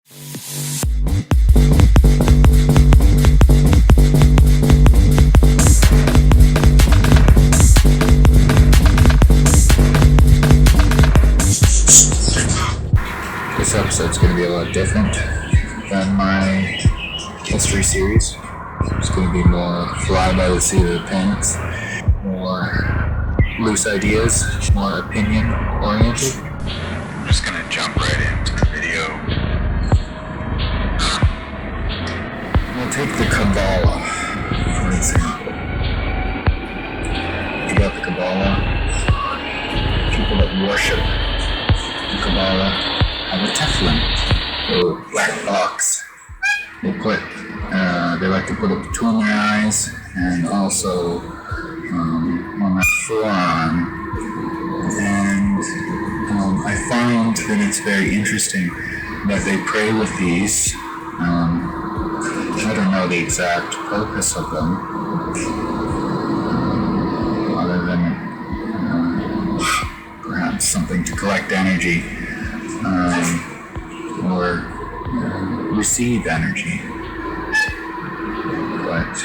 This episode's going to be a lot different than my history series. It's going to be more fly by the seat of the pants, more loose ideas, more opinion oriented. I'm just going to jump right into the video. We'll take the Kabbalah, for example. You got the Kabbalah, people that worship the Kabbalah have a Teflon, a black box. They like to put it between their eyes and also on their forearm. And I find that it's very interesting that they pray with these. I don't know the exact purpose of them, other than perhaps something to collect energy or receive energy. But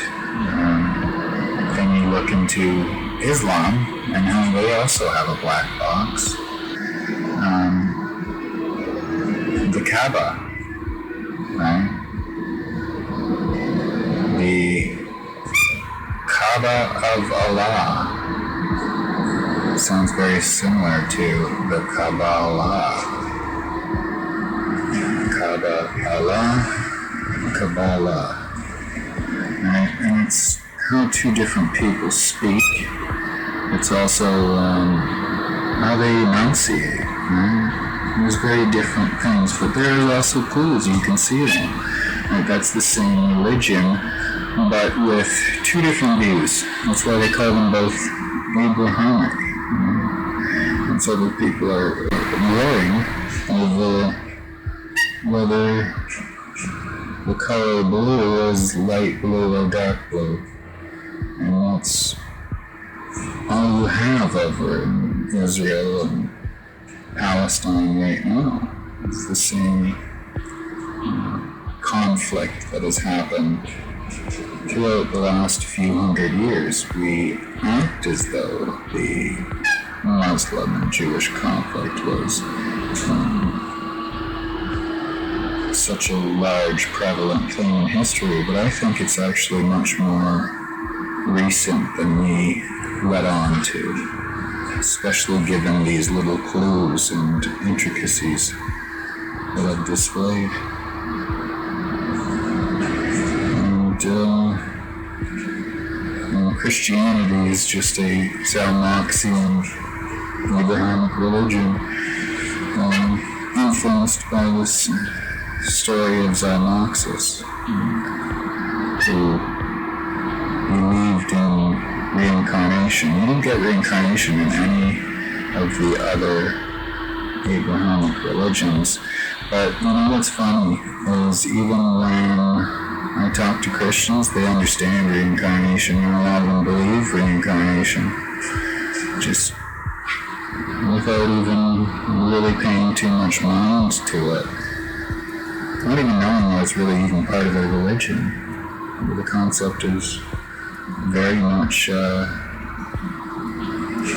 then you look into Islam and how they also have a black box. The Kaaba, right? The Kaaba of Allah sounds very similar to the Kabbalah. Kabbalah. Right? And it's how two different people speak. It's also how they enunciate. Right? There's very different things, but there are also clues. You can see them. Right? That's the same religion, but with two different views. That's why they call them both Abrahamic. Right? And so the people are warring over whether the color blue is light blue or dark blue. And that's all you have over in Israel and Palestine right now. It's the same conflict that has happened throughout the last few hundred years. We act as though the Muslim and Jewish conflict was such a large, prevalent thing in history, but I think it's actually much more recent than we let on to, especially given these little clues and intricacies that I've displayed. And Christianity is just a Zalmaxian Abrahamic religion, influenced by this story of Zalmaxis, who believed in reincarnation. You don't get reincarnation in any of the other Abrahamic religions, but you know what's funny is even when I talk to Christians, they understand reincarnation, and a lot of them believe reincarnation, just without even really paying too much mind to it. Not even knowing that it's really even part of their religion. The concept is very much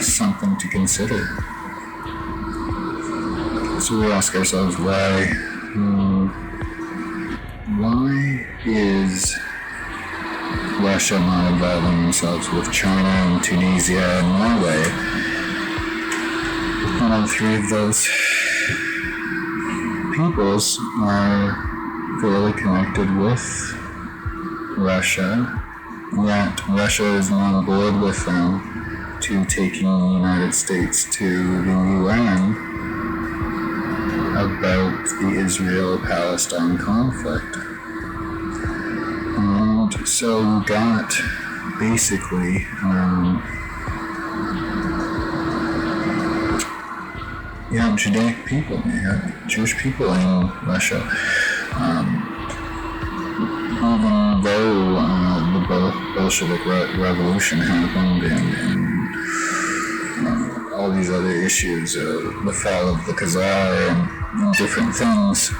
something to consider. So we ask ourselves, why is Russia not involving themselves with China and Tunisia and Norway? And all three of those peoples are fairly connected with Russia, yet Russia is not on board with them to taking the United States to the UN about the Israel-Palestine conflict. And so we got basically Judaic people, Jewish people in Russia. Even though the Bolshevik Revolution happened and all these other issues, the fall of the Khazar and different things,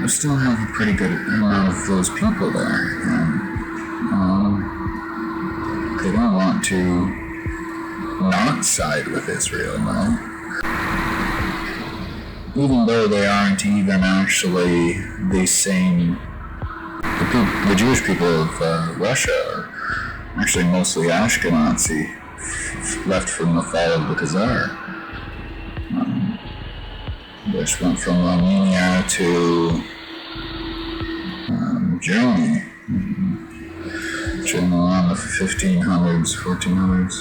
we still have a pretty good amount of those people there, and they don't want to not side with Israel, no? Even though they aren't even actually the same. The Jewish people of Russia are actually mostly Ashkenazi, left from the fall of the Khazar, which went from Romania to Germany, during around the 1500s, 1400s.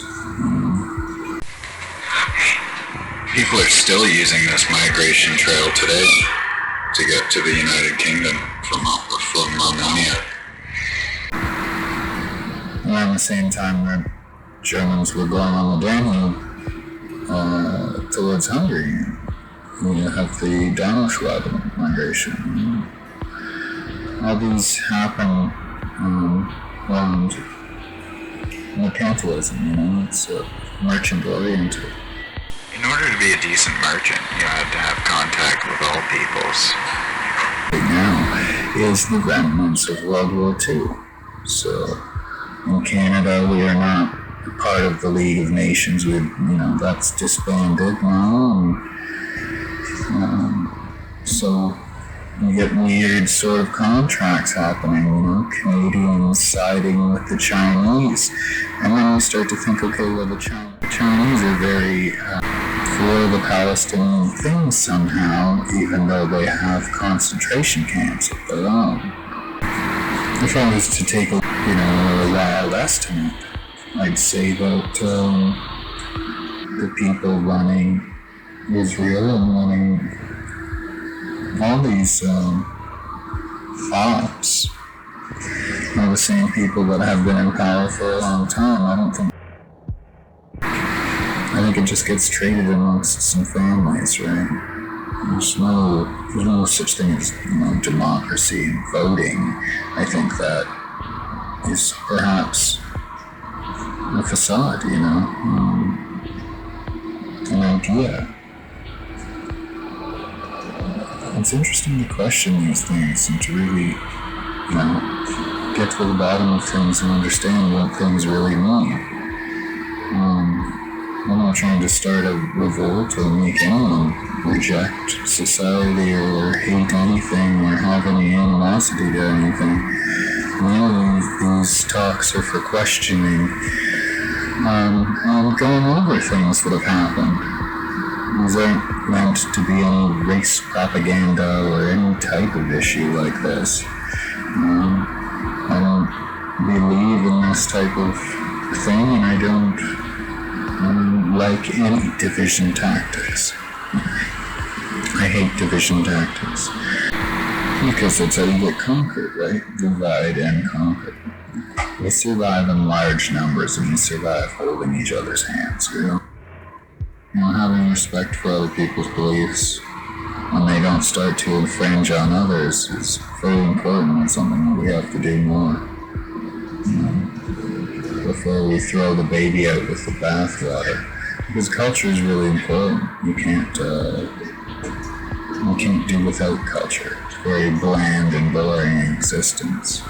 People are still using this migration trail today to get to the United Kingdom from Romania. Around the same time that Germans were going on the Danube towards Hungary, we have the Donauschwaben migration. All these happen around mercantilism, it's merchant-oriented. In order to be a decent merchant, you had to have contact with all peoples. Right now is the remnants of World War II. So, in Canada, we are not part of the League of Nations. That's disbanded now. So, you get weird sort of contracts happening, Canadians siding with the Chinese. And then you start to think, okay, well, the Chinese are very for the Palestinian thing somehow, even though they have concentration camps of their own. If I was to take a wild estimate, I'd say that the people running Israel and running all these ops are the same people that have been in power for a long time. I think it just gets traded amongst some families, right? There's no such thing as democracy and voting. I think that is perhaps a facade, an idea. It's interesting to question these things and to really, get to the bottom of things and understand what things really mean. I'm not trying to start a revolt or make anyone reject society or hate anything or have any animosity to anything. Really, these talks are for questioning and going over things that have happened. These aren't meant to be any race propaganda or any type of issue like this. I don't believe in this type of thing, and I don't like any division tactics. I hate division tactics. Because that's how you get conquered, right? Divide and conquer. We survive in large numbers, and we survive holding each other's hands, having respect for other people's beliefs when they don't start to infringe on others is very important. It's something that we have to do more. Before we throw the baby out with the bathwater. Because culture is really important. You can't do without culture. It's very bland and boring existence.